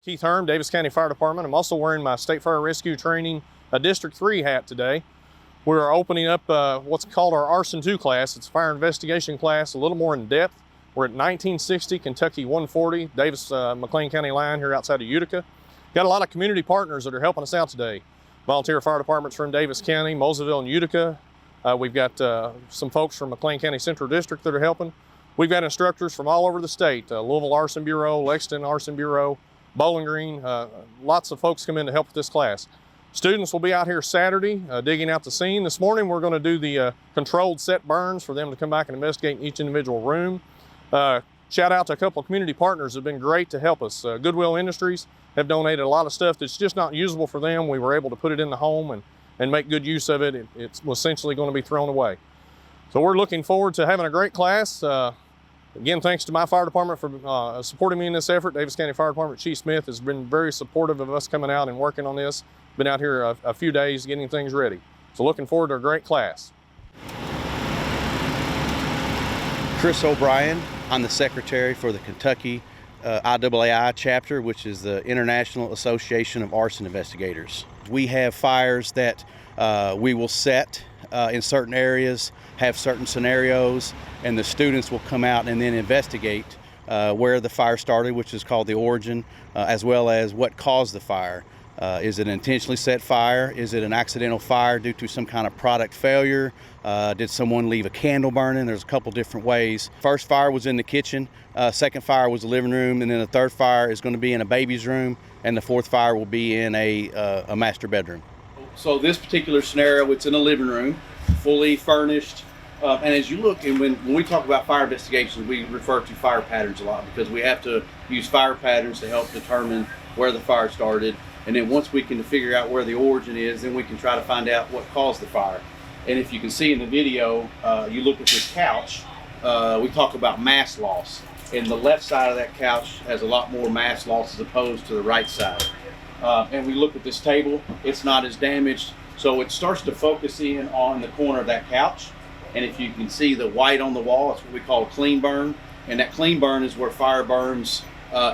Keith Hurm, Daviess County Fire Department. I'm also wearing my State Fire Rescue Training District 3 hat today. We're opening up what's called our Arson II class. It's a fire investigation class, a little more in depth. We're at 1960 Kentucky 140, Daviess McLean County line here outside of Utica. Got a lot of community partners that are helping us out today. Volunteer fire departments from Daviess County, Moseleyville, and Utica. We've got some folks from McLean County Central District that are helping. We've got instructors from all over the state, Louisville Arson Bureau, Lexington Arson Bureau, Bowling Green, lots of folks come in to help with this class. Students will be out here Saturday digging out the scene. This morning we're going to do the controlled set burns for them to come back and investigate in each individual room. Shout out to a couple of community partners that have been great to help us. Goodwill Industries have donated a lot of stuff that's just not usable for them. We were able to put it in the home and make good use of it. It's essentially going to be thrown away. So we're looking forward to having a great class. Again, thanks to my fire department for supporting me in this effort. Daviess County Fire Department Chief Smith has been very supportive of us coming out and working on this. Been out here a few days getting things ready. So looking forward to a great class. Chris O'Brien, I'm the secretary for the Kentucky IAAI chapter, which is the International Association of Arson Investigators. We have fires that we will set in certain areas, have certain scenarios, and the students will come out and then investigate where the fire started, which is called the origin, as well as what caused the fire. Is it an intentionally set fire? Is it an accidental fire due to some kind of product failure? Did someone leave a candle burning? There's a couple different ways. First fire was in the kitchen, second fire was the living room, and then the third fire is going to be in a baby's room, and the fourth fire will be in a master bedroom. So this particular scenario, it's in a living room, fully furnished. And as you look, and when we talk about fire investigations, we refer to fire patterns a lot because we have to use fire patterns to help determine where the fire started. And then once we can figure out where the origin is, then we can try to find out what caused the fire. And if you can see in the video, you look at this couch, we talk about mass loss. And the left side of that couch has a lot more mass loss as opposed to the right side. And we look at this table, it's not as damaged. So it starts to focus in on the corner of that couch. And if you can see the white on the wall, it's what we call a clean burn. And that clean burn is where fire burns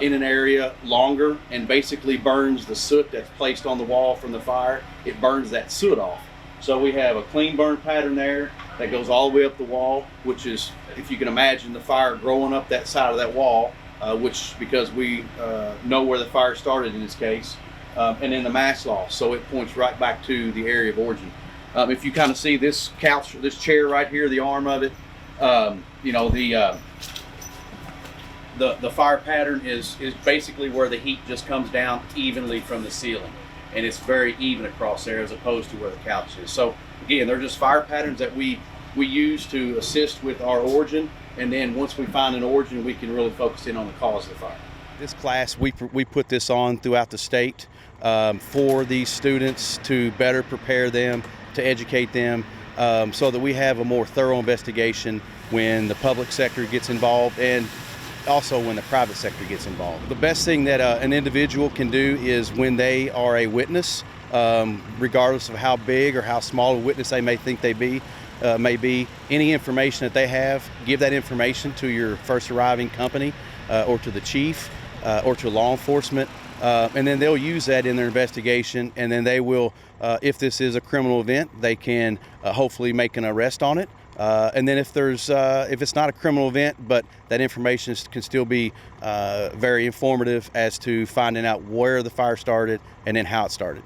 in an area longer and basically burns the soot that's placed on the wall from the fire. It burns that soot off. So we have a clean burn pattern there that goes all the way up the wall, which is, if you can imagine, the fire growing up that side of that wall, which because we know where the fire started in this case, and then the mass loss. So it points right back to the area of origin. If you kind of see this couch, this chair right here, the arm of it, you know, the fire pattern is basically where the heat just comes down evenly from the ceiling, and it's very even across there as opposed to where the couch is. So again, they're just fire patterns that we use to assist with our origin, and then once we find an origin, we can really focus in on the cause of the fire. This class, we put this on throughout the state for these students to better prepare them, to educate them, so that we have a more thorough investigation when the public sector gets involved and also when the private sector gets involved. The best thing that an individual can do is when they are a witness, regardless of how big or how small a witness they may think they may be, any information that they have, give that information to your first arriving company or to the chief or to law enforcement, and then they'll use that in their investigation, and then they will, if this is a criminal event, they can hopefully make an arrest on it. And then if it's not a criminal event, but that information can still be very informative as to finding out where the fire started and then how it started.